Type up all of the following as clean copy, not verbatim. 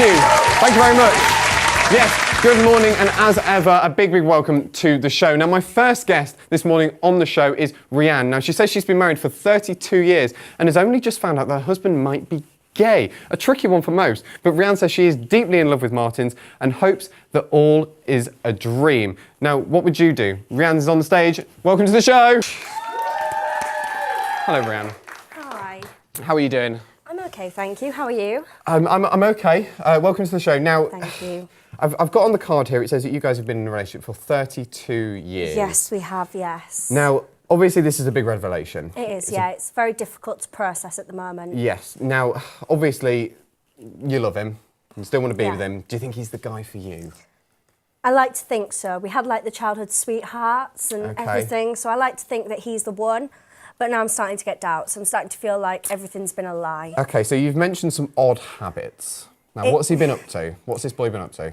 you. Thank you very much. Yes, good morning, and as ever, a big welcome to the show. Now, my first guest this morning on the show is Rihanna. Now, she says she's been married for 32 years and has only just found out that her husband might be gay. A tricky one for most, but Rihanna says she is deeply in love with Martins and hopes that all is a dream. Now, what would you do? Rihanna's on the stage. Welcome to the show. Hello, Rihanna. Hi. How are you doing? I'm okay, thank you. How are you? I'm okay. Welcome to the show. Now, Thank you. I've got on the card here, it says that you guys have been in a relationship for 32 years. Yes, we have, yes. Now, obviously this is a big revelation. It is, yeah. It's very difficult to process at the moment. Yes. Now, obviously, you love him. You still want to be Yeah. with him. Do you think he's the guy for you? I like to think so. We had like the childhood sweethearts and everything, so I like to think that he's the one. But now I'm starting to get doubts. I'm starting to feel like everything's been a lie. Okay, so you've mentioned some odd habits. Now, what's he been up to? What's this boy been up to?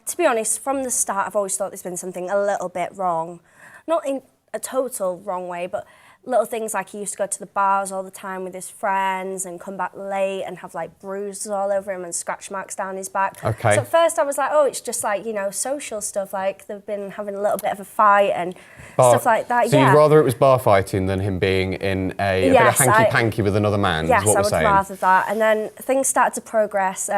To be honest, from the start, I've always thought there's been something a little bit wrong. Not in a total wrong way, but little things like he used to go to the bars all the time with his friends and come back late and have like bruises all over him and scratch marks down his back. Okay. So at first I was like, oh, it's just like, you know, social stuff, like they've been having a little bit of a fight and stuff like that. So you'd rather it was bar fighting than him being in a bit of hanky-panky with another man, yes, is what we're saying? Yes, I would rather that. And then things started to progress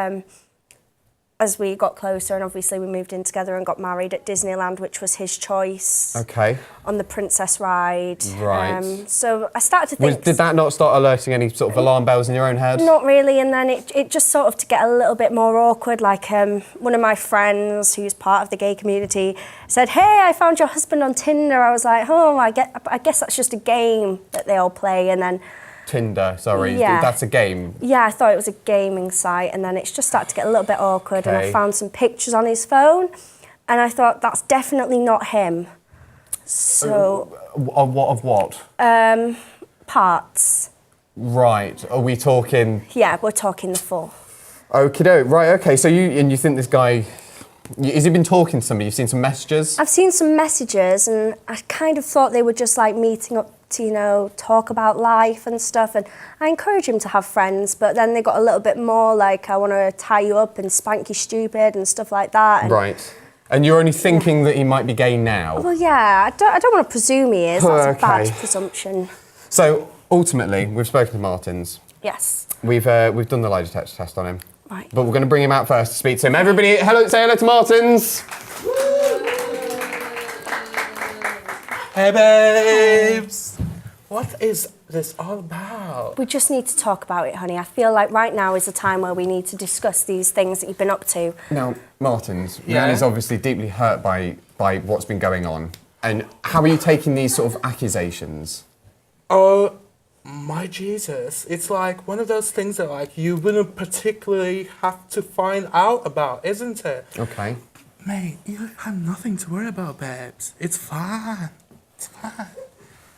as we got closer, and obviously we moved in together and got married at Disneyland, which was his choice. Okay. On the princess ride. Right. So I started to think... Did that not start alerting any sort of alarm bells in your own head? Not really, and then it just sort of to get a little bit more awkward, like one of my friends who's part of the gay community said, hey, I found your husband on Tinder. I was like, oh, I guess that's just a game that they all play, and then... Tinder, sorry, yeah. That's a game? Yeah, I thought it was a gaming site, and then it's just started to get a little bit awkward, and I found some pictures on his phone, and I thought, that's definitely not him. So... Of what? Parts. Right, are we talking... Yeah, we're talking the full. Okie-doke, right, okay, so you think this guy... Has he been talking to somebody? You've seen some messages? I've seen some messages, and I kind of thought they were just like meeting up to, you know, talk about life and stuff, and I encourage him to have friends, but then they got a little bit more like, I want to tie you up and spank you stupid and stuff like that. And right. And you're only thinking that he might be gay now? Well, yeah, I don't want to presume he is. That's a bad presumption. So, ultimately, we've spoken to Martins. Yes. We've done the lie detector test on him. Right. But we're going to bring him out first to speak to him. Everybody, say hello to Martins. Hey babes! What is this all about? We just need to talk about it, honey. I feel like right now is the time where we need to discuss these things that you've been up to. Now, Martins, Rihanna's obviously deeply hurt by what's been going on. And how are you taking these sort of accusations? Oh, my Jesus. It's like one of those things that like you wouldn't particularly have to find out about, isn't it? Okay. Mate, you have nothing to worry about, babes. It's fine. It's fine.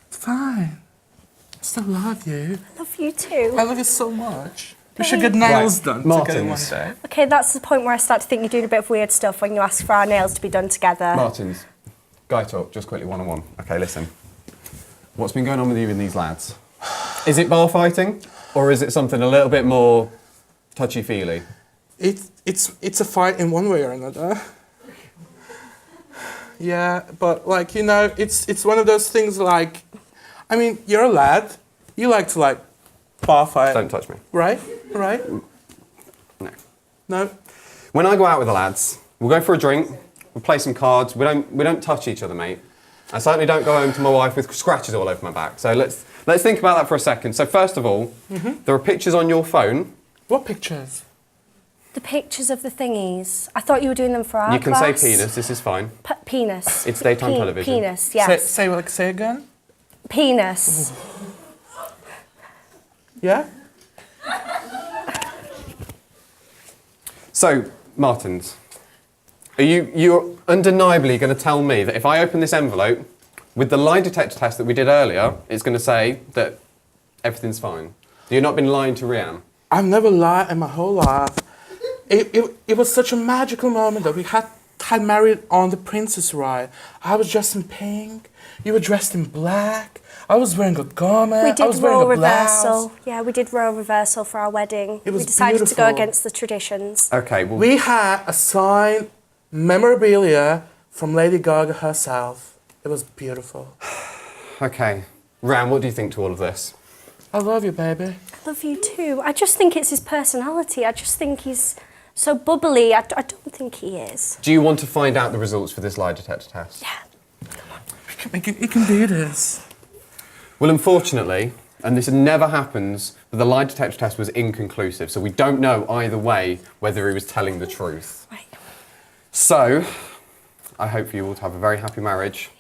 It's fine. I still love you. I love you too. I love you so much. We should get nails done together one day. Okay, that's the point where I start to think you're doing a bit of weird stuff when you ask for our nails to be done together. Martins, guy talk, just quickly, one-on-one. Okay, listen. What's been going on with you and these lads? Is it bar fighting, or is it something a little bit more touchy-feely? It's a fight in one way or another. Yeah, but like, you know, it's one of those things like, I mean, you're a lad, you like to like bar fight. Don't touch me. Right? Right? No. No? When I go out with the lads, we'll go for a drink, we'll play some cards, we don't touch each other, mate. I certainly don't go home to my wife with scratches all over my back. So let's think about that for a second. So first of all, there are pictures on your phone. What pictures? The pictures of the thingies. I thought you were doing them for our You can class. say penis, this is fine. Penis. It's daytime television. Penis, yes. Say again? Penis. Yeah? So, Martins, you're undeniably going to tell me that if I open this envelope, with the lie detector test that we did earlier, it's going to say that everything's fine. You've not been lying to Rihanna? I've never lied in my whole life. It was such a magical moment that we had married on the princess ride. I was dressed in pink. You were dressed in black. I was wearing a garment. We I did was wearing role a blouse. reversal. Yeah, we did role reversal for our wedding. It was We decided to go beautiful. against the traditions. Okay, well, We had a signed memorabilia from Lady Gaga herself. It was beautiful. okay. Ran, what do you think to all of this? I love you, baby. I love you too. I just think it's his personality. I just think he's so bubbly. I don't think he is. Do you want to find out the results for this lie detector test? Yeah. You can do this. Well, unfortunately, and this never happens, but the lie detector test was inconclusive, so we don't know either way whether he was telling the truth. Right. So, I hope for you all to have a very happy marriage.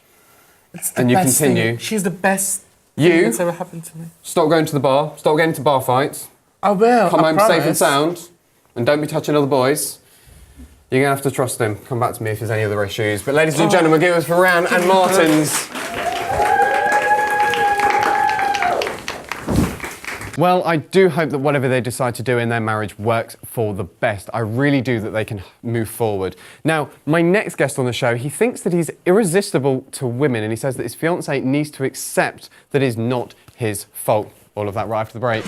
It's the And you best continue. thing. She's the best You? thing that's ever happened to me. Stop going to the bar, stop getting into bar fights, I will. come I home safe and promise. sound, and don't be touching other boys. You're going to have to trust him. Come back to me if there's any other issues. But ladies and gentlemen, give us for Ran and Martins. Well, I do hope that whatever they decide to do in their marriage works for the best. I really do that they can move forward. Now, my next guest on the show, he thinks that he's irresistible to women, and he says that his fiancée needs to accept that it's not his fault. All of that right after the break.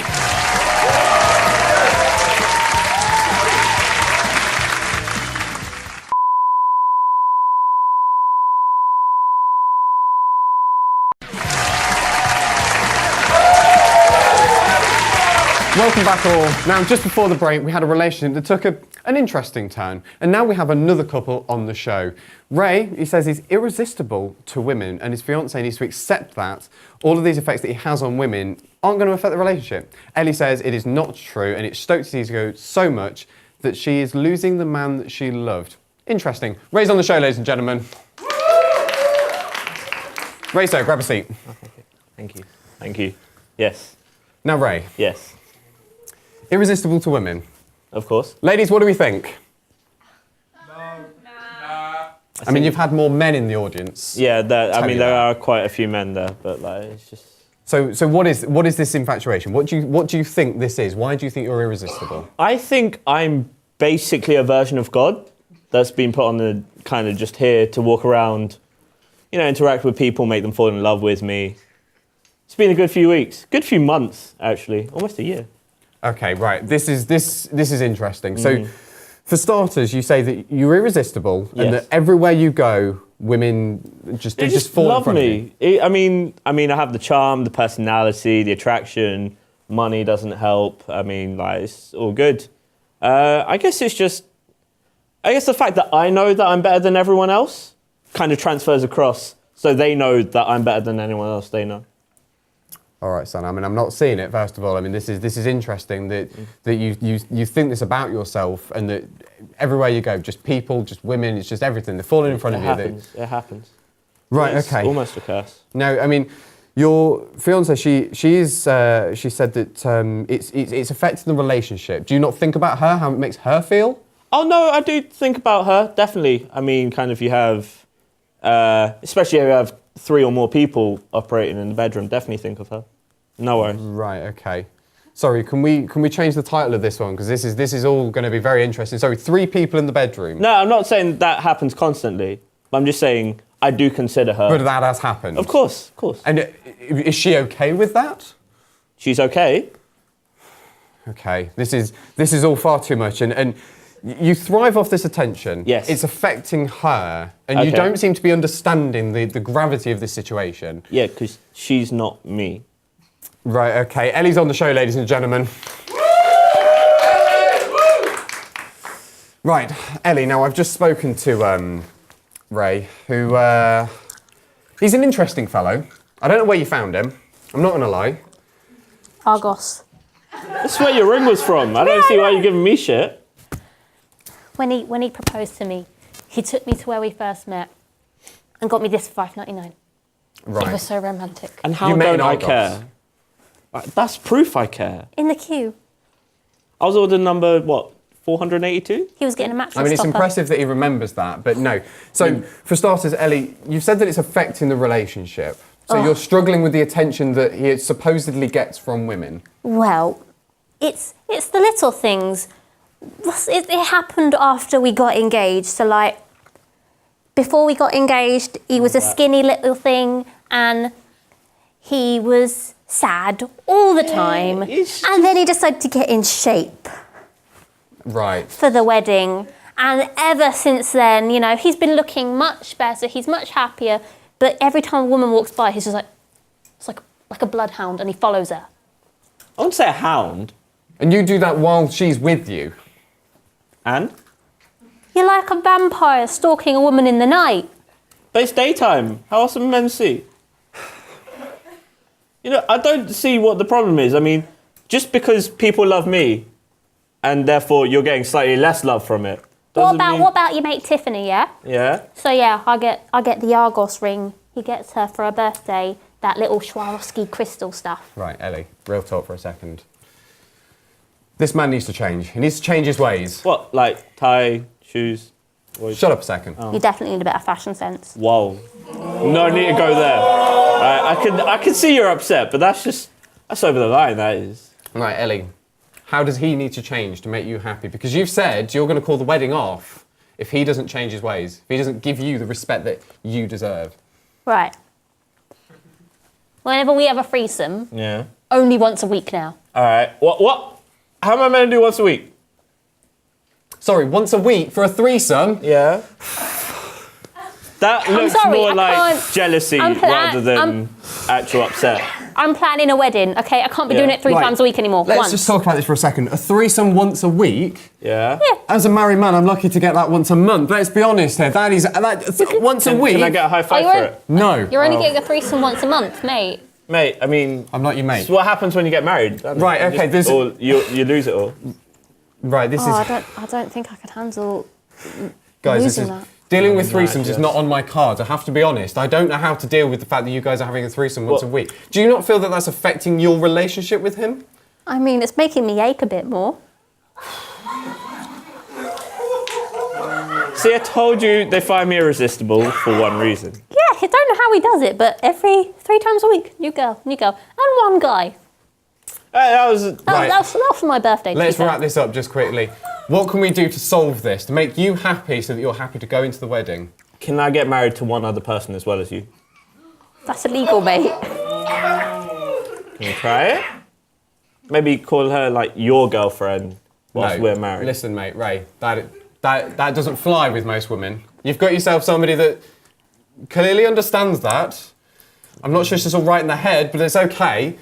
Welcome back all. Now, just before the break, we had a relationship that took an interesting turn, and now we have another couple on the show. Ray, he says he's irresistible to women, and his fiancée needs to accept that all of these effects that he has on women aren't going to affect the relationship. Ellie says it is not true, and it stokes his ego so much that she is losing the man that she loved. Interesting. Ray's on the show, ladies and gentlemen. Ray, so grab a seat. Thank you. Thank you. Yes. Now, Ray, Yes. irresistible to women. Of course. Ladies, what do we think? I mean, you've had more men in the audience. Yeah. There Tell me there that. are quite a few men there, but like it's just. So what is this infatuation? What do you think this is? Why do you think you're irresistible? I think I'm basically a version of God that's been put on the kind of just here to walk around, interact with people, make them fall in love with me. It's been a good few weeks, good few months actually, almost a year. Okay, right. This is interesting. So, for starters, you say that you're irresistible, and Yes. that everywhere you go, women They just fall in love front of you. me. I mean, I have the charm, the personality, the attraction. Money doesn't help. I mean, like it's all good. I guess the fact that I know that I'm better than everyone else kind of transfers across, so they know that I'm better than anyone else they know. All right, son. I mean, I'm not seeing it. First of all, I mean, this is interesting that you think this about yourself, and that everywhere you go, just people, just women, it's just everything. They're falling in front of you. It happens. Right. It's Okay. almost a curse. Now, I mean, your fiancée, she said that it's affecting the relationship. Do you not think about her, how it makes her feel? Oh no, I do think about her, definitely. I mean, kind of you have, especially if you have 3 or more people operating in the bedroom, definitely think of her. No worries. Right. Okay. Sorry. Can we change the title of this one, because this is all going to be very interesting. Sorry, 3 people in the bedroom. No, I'm not saying that happens constantly, but I'm just saying I do consider her. But that has happened. Of course. And is she okay with that? She's okay. Okay. This is all far too much, and you thrive off this attention. Yes. It's affecting her, and you Okay. don't seem to be understanding the gravity of this situation. Yeah, because she's not me. Right, okay. Ellie's on the show, ladies and gentlemen. Right, Ellie, now I've just spoken to Ray, who, he's an interesting fellow. I don't know where you found him. I'm not going to lie. Argos. That's where your ring was from. I don't see why you're giving me shit. When he proposed to me, he took me to where we first met and got me this for $5.99. Right. It was so romantic. And how You met don't in I Argos. care? That's proof I care. In the queue, I was ordered number, 482? he was getting a mattress I mean, it's stopper. impressive that he remembers that, but no. So, for starters, Ellie, you've said that it's affecting the relationship. So you're struggling with the attention that he supposedly gets from women. Well, it's the little things. It happened after we got engaged. So, like, before we got engaged, he was a skinny little thing, and he was sad all the time. And then he decided to get in shape Right. for the wedding. And ever since then, you know, he's been looking much better. He's much happier. But every time a woman walks by, he's just like, it's like a bloodhound, and he follows her. I wouldn't say a hound. And you do that while she's with you? And? You're like a vampire stalking a woman in the night. But it's daytime. How else are men see? You know, I don't see what the problem is. I mean, just because people love me, and therefore you're getting slightly less love from it. What about your mate Tiffany, yeah? Yeah? So yeah, I get the Argos ring. He gets her for her birthday, that little Swarovski crystal stuff. Right, Ellie, real talk for a second. This man needs to change. He needs to change his ways. What, like tie, shoes? Shut up a second. You definitely need a better fashion sense. Whoa. No need to go there. I can see you're upset, but that's over the line, that is. Right, Ellie, how does he need to change to make you happy? Because you've said you're going to call the wedding off if he doesn't change his ways, if he doesn't give you the respect that you deserve. Right. Whenever we have a threesome, Yeah. only once a week now. All right. What? How am I meant to do once a week? Sorry, once a week for a threesome? Yeah. That looks sorry, more I like can't- jealousy I'm rather than actual upset. I'm planning a wedding, okay? I can't be doing it three Right. times a week anymore. Let's once. just talk about this for a second. A threesome once a week? Yeah. As a married man, I'm lucky to get that once a month. Let's be honest here. Once a week. Can I get a high five Are you for on- it? No. You're only getting a threesome once a month, mate. Mate, I mean, I'm not your mate. it's what happens when you get married. Right, okay, this- You lose it all. Right, this Oh, is... I don't think I could handle Guys, this losing is... that. Dealing with threesomes is yes. not on my cards. I have to be honest. I don't know how to deal with the fact that you guys are having a threesome once a week. Do you not feel that that's affecting your relationship with him? I mean, it's making me ache a bit more. See, I told you they find me irresistible for one reason. Yeah, I don't know how he does it, but every 3 times a week, new girl, and one guy. That was Right. That's for my birthday. to Let's be fair. wrap this up just quickly. What can we do to solve this, to make you happy so that you're happy to go into the wedding? Can I get married to one other person as well as you? That's illegal, mate. Can we try it? Maybe call her like your girlfriend whilst we're married. Listen, mate, Ray, that doesn't fly with most women. You've got yourself somebody that clearly understands that. I'm not sure she's all right in the head, but it's okay.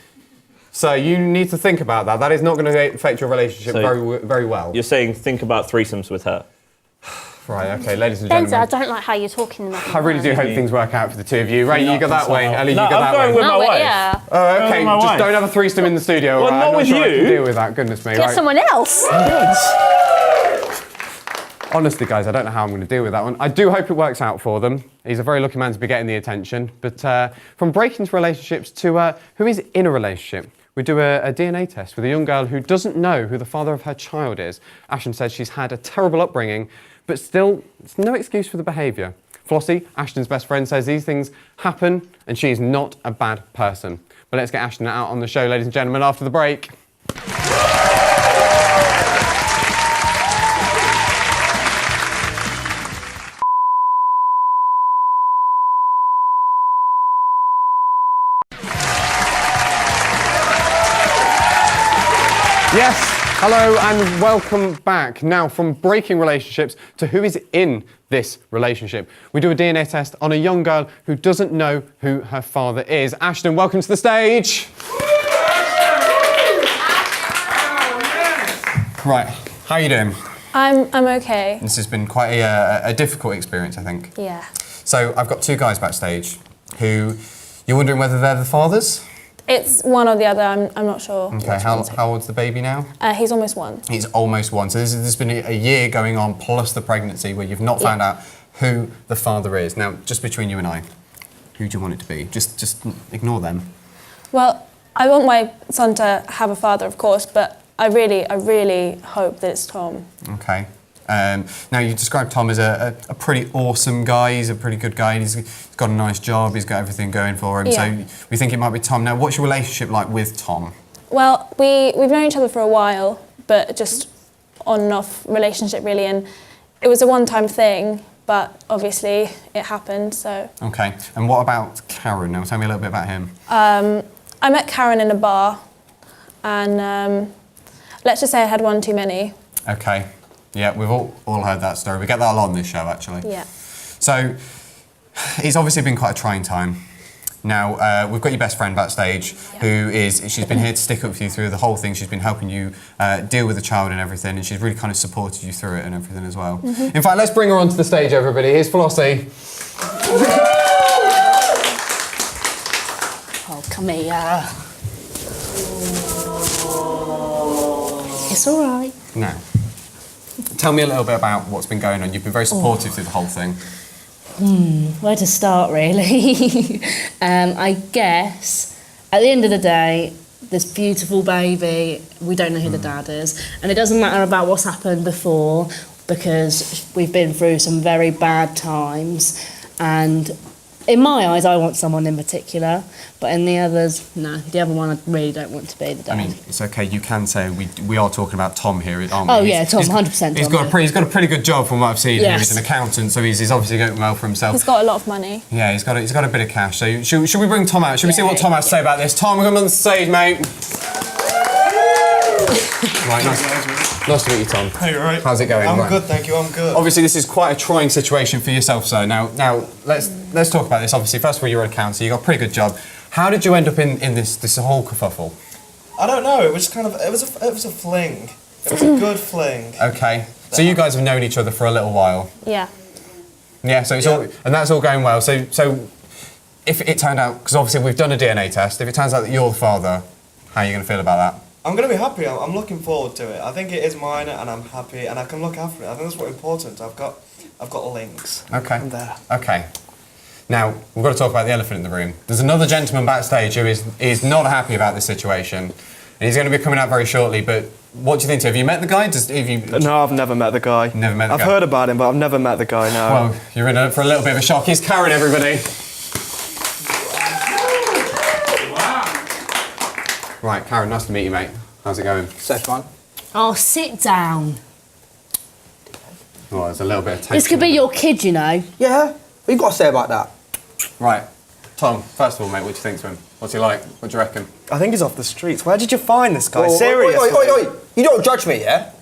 So you need to think about that. That is not going to affect your relationship So very well. You're saying think about threesomes with her. Right, okay, ladies and Benza, I gentlemen. don't like how you're talking in that. I really do hope things work out for the two of you. Ray, you go that way. Ellie, you No, go I'm that going way. with my wife. Yeah. Oh, okay. with my Just wife. don't have a threesome in the studio. Well, all right? not I'm with sure I you. can deal with that. Goodness me. Get Right. someone else. Honestly, guys, I don't know how I'm going to deal with that one. I do hope it works out for them. He's a very lucky man to be getting the attention. But from breaking into relationships to who is in a relationship, we do a DNA test with a young girl who doesn't know who the father of her child is. Ashton says she's had a terrible upbringing, but still, it's no excuse for the behaviour. Flossie, Ashton's best friend, says these things happen and she's not a bad person. But let's get Ashton out on the show, ladies and gentlemen, after the break. Yes, hello and welcome back. Now, from breaking relationships to who is in this relationship. We do a DNA test on a young girl who doesn't know who her father is. Ashton, welcome to the stage. Right, how are you doing? I'm okay. This has been quite a difficult experience, I think. Yeah. So I've got two guys backstage who you're wondering whether they're the fathers? It's one or the other, I'm not sure. Okay, how old's the baby now? He's almost 1. He's almost 1. So this has been a year going on, plus the pregnancy, where you've not found out who the father is. Now, just between you and I, who do you want it to be? Just ignore them. Well, I want my son to have a father, of course, but I really hope that it's Tom. Okay. Now, you described Tom as a pretty awesome guy. He's a pretty good guy. He's got a nice job. He's got everything going for him. Yeah. So we think it might be Tom. Now, what's your relationship like with Tom? Well, we've known each other for a while, but just on and off relationship, really, and it was a one-time thing, but obviously it happened, so. Okay, and what about Karen? Now, tell me a little bit about him. I met Karen in a bar, and let's just say I had one too many. Okay, yeah, we've all heard that story. We get that a lot on this show, actually. Yeah. So, it's obviously been quite a trying time. Now, we've got your best friend backstage, she's been here to stick up for you through the whole thing. She's been helping you deal with the child and everything, and she's really kind of supported you through it and everything as well. Mm-hmm. In fact, let's bring her onto the stage, everybody. Here's Flossie. Oh, come here. It's all right. Now, tell me a little bit about what's been going on. You've been very supportive through the whole thing. Where to start, really? I guess at the end of the day, this beautiful baby, we don't know who the dad is, and it doesn't matter about what's happened before because we've been through some very bad times, and in my eyes, I want someone in particular, but in the others, no. The other one, I really don't want to be the dad. I mean, it's okay. You can say we are talking about Tom here, aren't we? Oh yeah, Tom, 100%. He's got a pretty good job from what I've seen. Yes. He's an accountant, so he's obviously going well for himself. He's got a lot of money. Yeah, he's got a bit of cash. So should we bring Tom out? Should we see what Tom has to say about this? Tom, come on the stage, mate. Right, nice to meet you, Tom. Hey, all right. How's it going? I'm good, thank you. I'm good. Obviously, this is quite a trying situation for yourself, sir. Now, let's talk about this. Obviously, first of all, you're an accountant. You got a pretty good job. How did you end up in this whole kerfuffle? I don't know. It was just it was a fling. It was a good fling. Okay. So you guys have known each other for a little while. Yeah. Yeah. So it's all, and that's all going well. So if it turned out, because obviously we've done a DNA test, if it turns out that you're the father, how are you going to feel about that? I'm going to be happy. I'm looking forward to it. I think it is mine, and I'm happy, and I can look after it. I think that's what's important. I've got links. Okay. I'm there. Okay. Now, we've got to talk about the elephant in the room. There's another gentleman backstage who is not happy about this situation, and he's going to be coming out very shortly, but what do you think? Have you met the guy? No, I've never met the guy. Never met the guy? I've heard about him, but I've never met the guy, no. Well, you're in for a little bit of a shock. Here's Karen, everybody. Right, Karen, nice to meet you, mate. How's it going? Stefan. Oh, sit down. Well, there's a little bit of tension. This could be your kid, you know. Yeah? What you got to say about that? Right. Tom, first of all, mate, what do you think to him? What's he like? What do you reckon? I think he's off the streets. Where did you find this guy? Oh, Seriously? Oi. You don't judge me, yeah?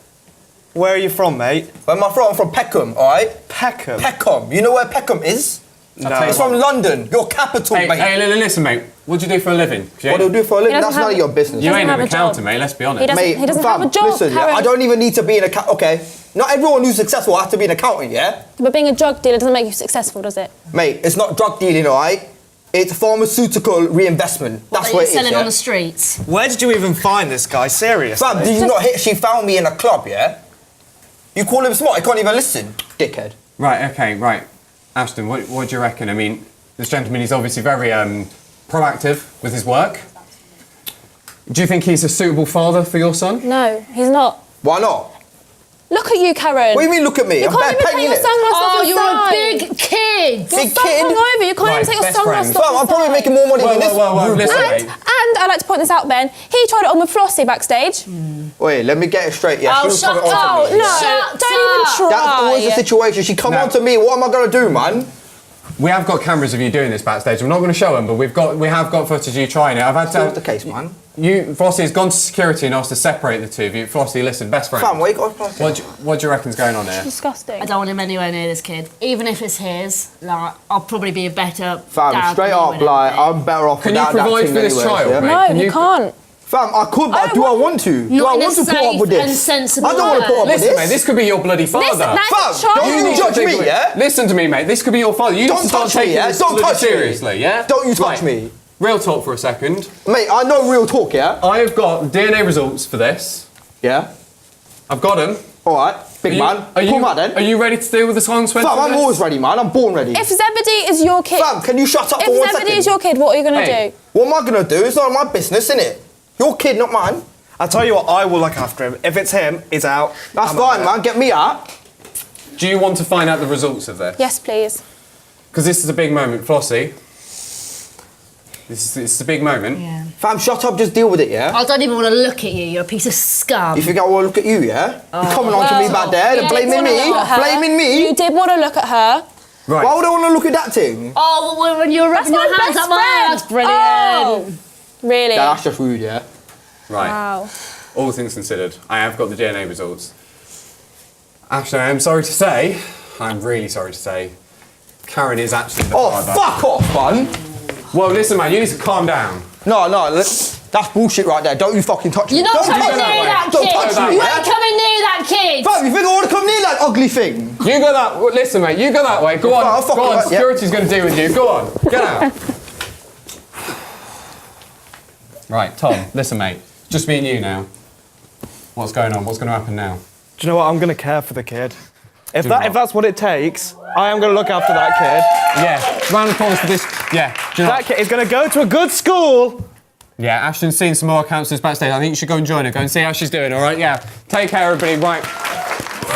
Where are you from, mate? Where am I from? I'm from Peckham, alright? Peckham? Peckham. You know where Peckham is? No. It's from London, your capital, mate. Hey, listen, mate. What do you do for a living? What do you do for a living? doesn't That's none of your business. You doesn't ain't have an a job. accountant, mate, let's be honest. He doesn't have a job, listen, yeah, Karen. I don't even need to be an accountant. Okay, not everyone who's successful has to be an accountant, yeah? But being a drug dealer doesn't make you successful, does it? Mate, it's not drug dealing, alright? It's pharmaceutical reinvestment. That's what it is, selling yeah? on the streets. Where did you even find this guy? Seriously? Fam, did you not hear? She found me in a club, yeah? You call him smart, he can't even listen, dickhead. Right, okay, right. Ashton, what do you reckon? I mean, this gentleman is obviously very proactive with his work. Do you think he's a suitable father for your son? No, he's not. Why not? Look at you, Karen. What do you mean, look at me? You can't even take your sunglasses off Oh, your you're side. a big kid. Your Big son's kid? hungover. You can't Right, even take your best sunglasses friends. off Fam, your I'm probably side. making more money than this. Listen, mate. And I'd like to point this out, Ben. He tried it on with Flossie backstage. Wait, let me get it straight. Yeah, Oh, she was shut coming on up. to me. No, Shut don't even up. try. That's always the situation. She come No. on to me. What am I gonna do, man? We have got cameras of you doing this backstage. I'm not going to show them, but we have got footage of you trying it. I've had That's to. the case, man. Flossie has gone to security and asked to separate the two of you. Flossie, listen, best friend. Fam, wait, God, What do you reckon's going on here? Disgusting. I don't want him anywhere near this kid. Even if it's his, like, I'll probably be a better Fam, dad straight than up, you like, would I'm better off Can you without that provide thing for this anyways, child, yeah? mate? No, Can he you- can't. Fam, I could, but do I want to? Do Not I in want a to put up with safe and this? sensible I don't want to put up with Listen, this. mate, this could be your bloody father. Listen, that's Fam, a child. don't you need to judge think me, of it. yeah? Listen to me, mate. This could be your father. You need Don't to start touch me, taking yeah? this Don't bloody touch me. seriously, yeah? Don't you touch Right. me. Real talk for a second. Mate, I know real talk, yeah? I have got DNA results for this. Yeah? I've got them. Alright, big man. Come on then. Are you ready to deal with the consequences? Fam, of I'm this? always ready, man. I'm born ready. If Zebedee is your kid, Fam, can you shut up if for 1 Zebedee second? is your kid, what are you going to Hey. do? What am I gonna do? It's not my business, innit? Your kid, not mine. I tell you what, I will look after him. If it's him, he's out. That's I'm fine, out. man. Get me out. Do you want to find out the results of this? Yes, please. Because this is a big moment. Flossie, This is a big moment. Yeah. Fam, shut up, just deal with it, yeah? I don't even want to look at you. You're a piece of scum. You think I want to look at you, yeah? You're coming on to me back there, and blaming me? Blaming me? You did want to look at her. Right. Why would I want to look at that thing? Oh, well, when you're rubbing your hands up my ass, brilliant. Oh, really? Yeah, that's just rude, yeah? Right. Wow. All things considered, I have got the DNA results. Actually, I am sorry to say, I'm really sorry to say, Karen is actually the father. Fuck off, man! Well, listen, man, you need to calm down. No, that's bullshit right there. Don't you fucking touch me. You're not coming near that Don't kid. touch me, You yeah? ain't coming near that kid. Fam, you think I want to come near that ugly thing? You go that. Listen, mate. You go that way. Go on. I'll fuck Go on. it up, yeah. Security's going to deal with you. Go on. Get out. Right, Tom. Listen, mate. Just me and you now. What's going on? What's going to happen now? Do you know what? I'm going to care for the kid. If Do what? that's what it takes, I am going to look after that kid. Yeah. Round of applause for this. Yeah. Do you know That kid is going to go to a good school. Yeah, Ashton's seen some more counsellors backstage. I think you should go and join her. Go and see how she's doing, all right? Yeah. Take care, everybody. Right.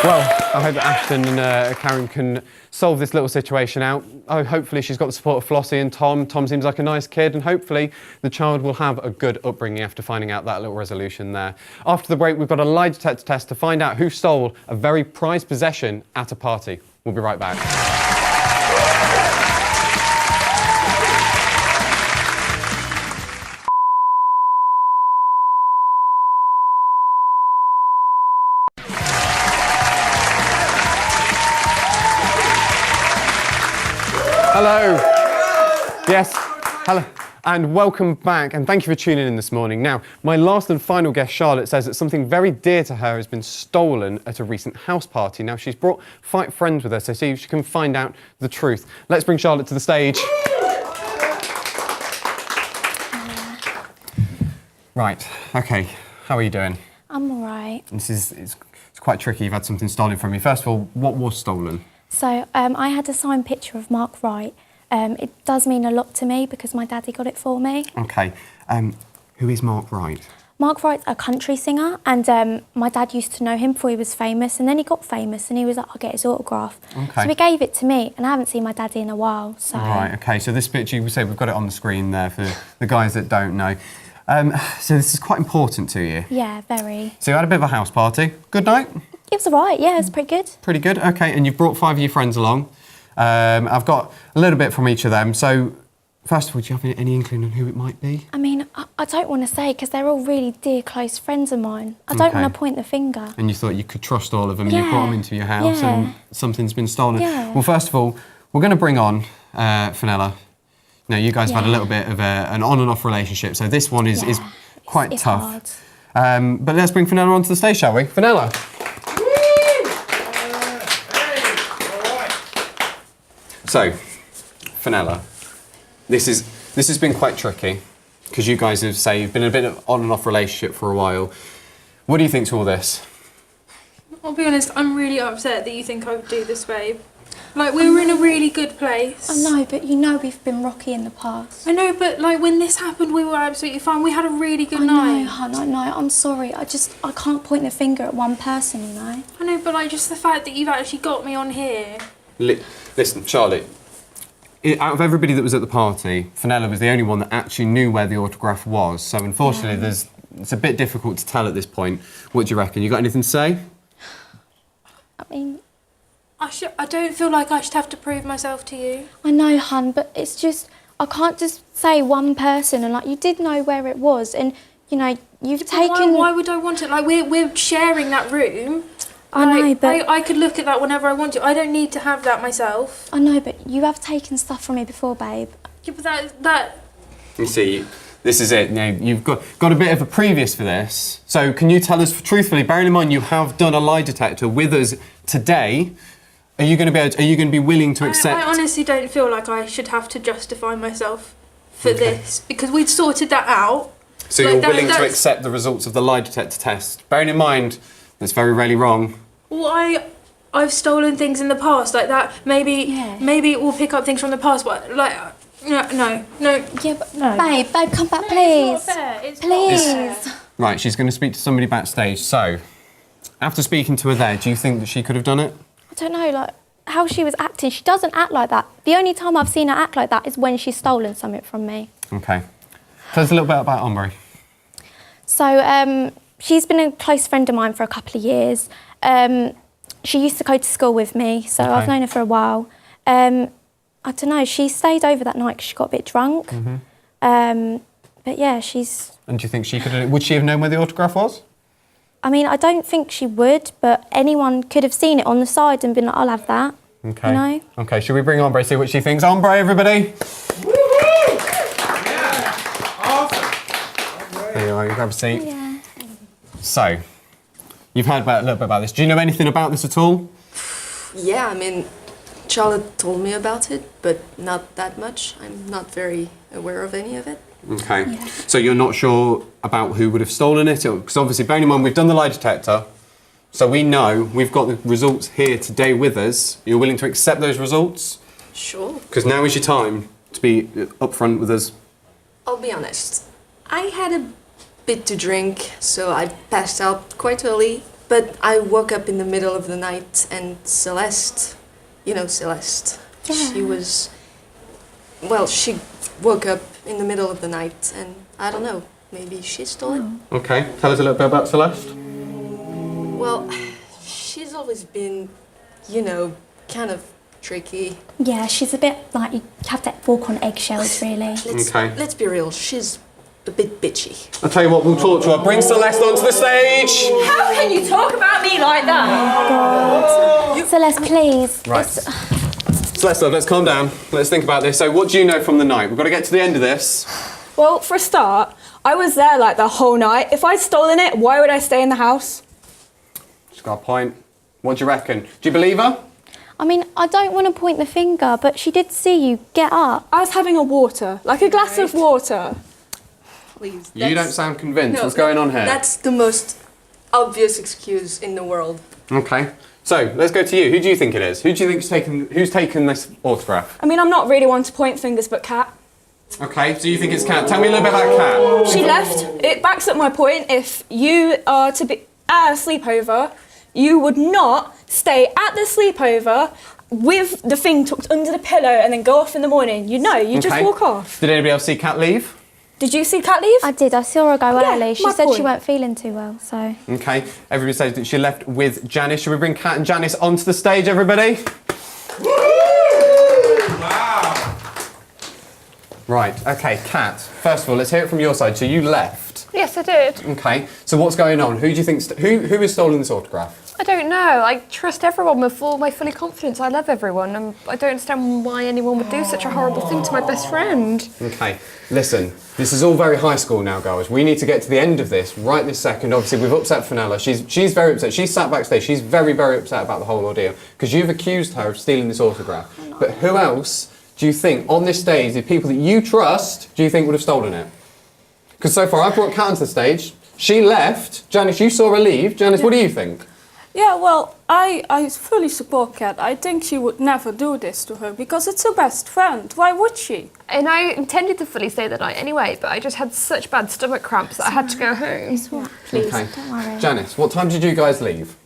Well, I hope that Ashton and Karen can solve this little situation out. Oh, hopefully she's got the support of Flossie and Tom. Tom seems like a nice kid, and hopefully the child will have a good upbringing after finding out that little resolution there. After the break, we've got a lie detector test to find out who stole a very prized possession at a party. We'll be right back. Hello. Yes. Hello. And welcome back, and thank you for tuning in this morning. Now, my last and final guest, Charlotte, says that something very dear to her has been stolen at a recent house party. Now, she's brought 5 friends with her, so see if she can find out the truth. Let's bring Charlotte to the stage. Right, okay. How are you doing? I'm all right. It's quite tricky. You've had something stolen from you. First of all, what was stolen? So I had a signed picture of Mark Wright. It does mean a lot to me because my daddy got it for me. Okay. Who is Mark Wright? Mark Wright's a country singer, and my dad used to know him before he was famous, and then he got famous, and he was like, I'll get his autograph. Okay. So he gave it to me, and I haven't seen my daddy in a while, so... Right, okay. So this picture, you say we've got it on the screen there for the guys that don't know. So this is quite important to you. Yeah, very. So you had a bit of a house party. Good night? It was all right, yeah, it's pretty good. Pretty good, okay. And you've brought 5 of your friends along. I've got a little bit from each of them. So, first of all, do you have any inkling on who it might be? I mean, I don't want to say because they're all really dear, close friends of mine. I don't want to point the finger. And you thought you could trust all of them, and Yeah. you brought them into your house, Yeah. and something's been stolen. Yeah. Well, first of all, we're going to bring on Fenella. Now, you guys have had a Yeah. little bit of an on and off relationship, so this one is quite It's tough. hard. But let's bring Fenella onto the stage, shall we? Fenella. So, Fenella, this has been quite tricky because you guys have say you've been in a bit of on and off relationship for a while. What do you think to all this? I'll be honest, I'm really upset that you think I would do this, babe. Like, we were in a really good place. I know, but you know we've been rocky in the past. I know, but like when this happened, we were absolutely fine. We had a really good I night. know, hon, I know. I'm sorry. I can't point the finger at one person, you know. I know, but like just the fact that you've actually got me on here. Listen, Charlotte, out of everybody that was at the party, Fenella was the only one that actually knew where the autograph was. So unfortunately, it's a bit difficult to tell at this point. What do you reckon? You got anything to say? I mean, I don't feel like I should have to prove myself to you. I know, hun, but it's just I can't just say one person and like you did know where it was, and you know you've taken. Why would I want it? Like we're sharing that room. I know, but I could look at that whenever I want to. I don't need to have that myself. I know, but you have taken stuff from me before, babe. Yeah, but that. You see, this is it. Now, you've got a bit of a previous for this. So can you tell us truthfully, bearing in mind you have done a lie detector with us today, are you going to be willing to accept? I honestly don't feel like I should have to justify myself for this because we'd sorted that out. So like you're willing to accept the results of the lie detector test, bearing in mind that's very rarely wrong. Well, I've stolen things in the past like that. Maybe we'll pick up things from the past, but like no. Yeah, but babe, come back, please. It's not fair. It's please. Right, she's going to speak to somebody backstage. So, after speaking to her there, do you think that she could have done it? I don't know, like how she was acting. She doesn't act like that. The only time I've seen her act like that is when she's stolen something from me. Okay. Tell us a little bit about Ombre. So she's been a close friend of mine for a couple of years. She used to go to school with me, so I've known her for a while. I don't know, she stayed over that night because she got a bit drunk. But yeah, she's... And do you think would she have known where the autograph was? I mean, I don't think she would, but anyone could have seen it on the side and been like, I'll have that. Okay. You know? Okay, should we bring Ombre, see what she thinks? Ombre, everybody! There you are, you grab a seat. Yeah. So, you've heard a little bit about this. Do you know anything about this at all? Yeah, I mean, Charlotte told me about it, but not that much. I'm not very aware of any of it. Okay. Yeah. So you're not sure about who would have stolen it? Because obviously, bearing in mind, we've done the lie detector, so we know we've got the results here today with us. You're willing to accept those results? Sure. Because now is your time to be upfront with us. I'll be honest. I had a bit to drink, so I passed out quite early, but I woke up in the middle of the night and Celeste, you know Celeste, she was, well, she woke up in the middle of the night and I don't know, maybe she stole it. Okay, tell us a little bit about Celeste. Well, she's always been, you know, kind of tricky. Yeah, she's a bit like, you have to walk on eggshells, really. Let's be real, she's a bit bitchy. I'll tell you what, we'll talk to her. Bring Celeste onto the stage! How can you talk about me like that? Oh, God. Celeste, please. Right. Celeste, let's calm down. Let's think about this. So what do you know from the night? We've got to get to the end of this. Well, for a start, I was there like the whole night. If I'd stolen it, why would I stay in the house? She's got a point. What do you reckon? Do you believe her? I mean, I don't want to point the finger, but she did see you get up. I was having a water, like a glass of water. Please. You don't sound convinced. What's going on here? That's the most obvious excuse in the world. Okay. So, let's go to you. Who do you think it is? Who do you think's who's taken this autograph? I mean, I'm not really one to point fingers, but Kat. Okay, so you think it's Kat. Tell me a little bit about Kat. She left. It backs up my point. If you are to be at a sleepover, you would not stay at the sleepover with the thing tucked under the pillow and then go off in the morning. You know, you just walk off. Did anybody else see Kat leave? Did you see Kat leave? I did. I saw her go early. She said point. she weren't feeling too well, so... Okay, everybody says that she left with Janice. Should we bring Kat and Janice onto the stage, everybody? Wow. Right, okay, Kat, first of all, let's hear it from your side. So you left. Yes, I did. Okay, so what's going on? Who do you think... who has stolen this autograph? I don't know. I trust everyone with all my fully confidence. I love everyone, and I don't understand why anyone would do such a horrible thing to my best friend. Okay, listen, this is all very high school now, girls. We need to get to the end of this right this second. Obviously, we've upset Fenella. She's very upset. She's sat backstage. She's very, very upset about the whole ordeal because you've accused her of stealing this autograph. But who else do you think on this stage, the people that you trust, do you think would have stolen it? Because so far, I brought Kat onto the stage. She left. Janice, you saw her leave. Janice, what do you think? Yeah, well, I fully support Kat. I think she would never do this to her because it's her best friend. Why would she? And I intended to fully stay that night anyway, but I just had such bad stomach cramps that I had to go home. Please, Okay. don't worry. Janice, what time did you guys leave?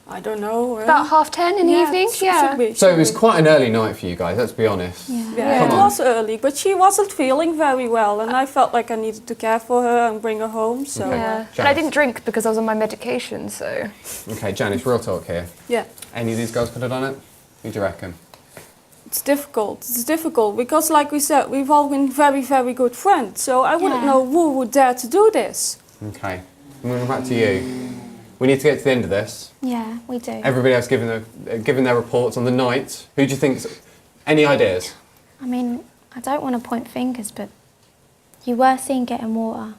I don't know. About 10:30 in the evening, yeah. So it was quite an early night for you guys, let's be honest. Yeah, Come it on. was early, but she wasn't feeling very well, and I felt like I needed to care for her and bring her home. So Okay. Yeah. And I didn't drink because I was on my medication, so... Okay, Janice, real talk here. yeah, Any of these girls could have done it? Who do you reckon? it's difficult. It's difficult because, like we said, we've all been very, very good friends. So I wouldn't know who would dare to do this. Okay, moving back to you. We need to get to the end of this. Yeah, we do. Everybody else giving their reports on the night. Who do you think? Any ideas? I mean, I don't want to point fingers, but you were seen getting water.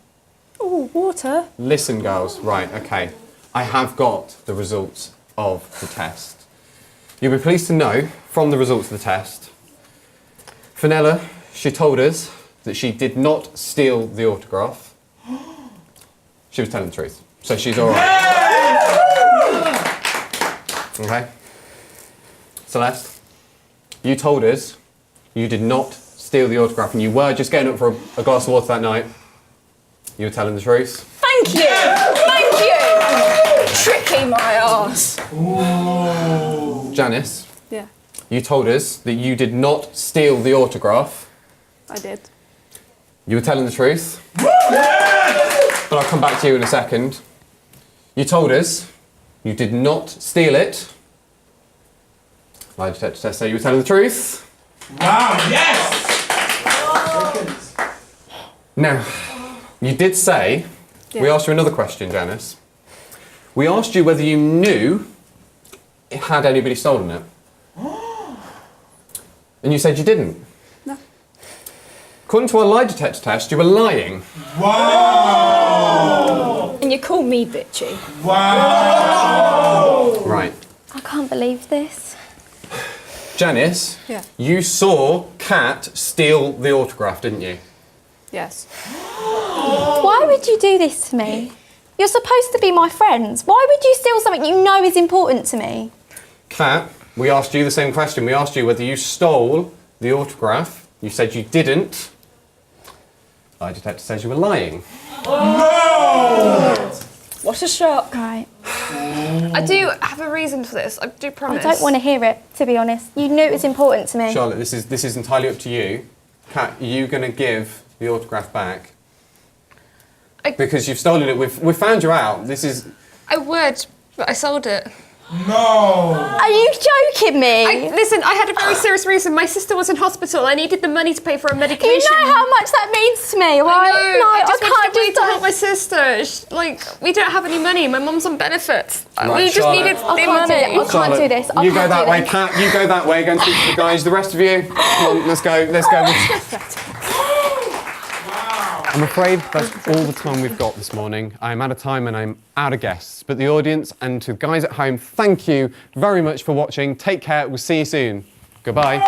Oh, water? Listen, girls. Right, okay. I have got the results of the test. You'll be pleased to know from the results of the test, Fenella, she told us that she did not steal the autograph. She was telling the truth. So she's all right. Okay. Celeste, you told us you did not steal the autograph and you were just getting up for a glass of water that night. You were telling the truth. Thank you! Thank you! Tricky my ass. Janice, Yeah, you told us that you did not steal the autograph. I did. You were telling the truth. But I'll come back to you in a second. You told us you did not steal it. Lie detector test, so you were telling the truth. Wow, yes! Now, you did say, we asked you another question, Janice. We asked you whether you knew had anybody stolen it. And you said you didn't. No. According to our lie detector test, you were lying. Wow! And you call me bitchy. Wow! Right. I can't believe this. Janice, Yeah. you saw Kat steal the autograph, didn't you? Yes. Why would you do this to me? You're supposed to be my friends. Why would you steal something you know is important to me? Kat, we asked you the same question. We asked you whether you stole the autograph. You said you didn't. Lie detector says you were lying. No! What a shock. Right. I do have a reason for this. I do promise. I don't want to hear it, to be honest. You knew it was important to me. Charlotte, this is entirely up to you. Kat, are you going to give the autograph back? Because you've stolen it. We've found you out. This is... I would, but I sold it. No! Are you joking me? Listen, I had a very serious reason. My sister was in hospital. I needed the money to pay for her medication. You know how much that means to me, right? I No, I just can't wanted to just help my sister. We don't have any money. My mum's on benefits. Right, We just Charlotte. needed I the can't do money. it. I can't Charlotte, do this. I you go can't that do way, this. Kat. You go that way. Go and speak to the guys. The rest of you, come on, let's go. Let's go. I'm afraid that's all the time we've got this morning. I'm out of time and I'm out of guests. But the audience and to the guys at home, thank you very much for watching. Take care. We'll see you soon. Goodbye.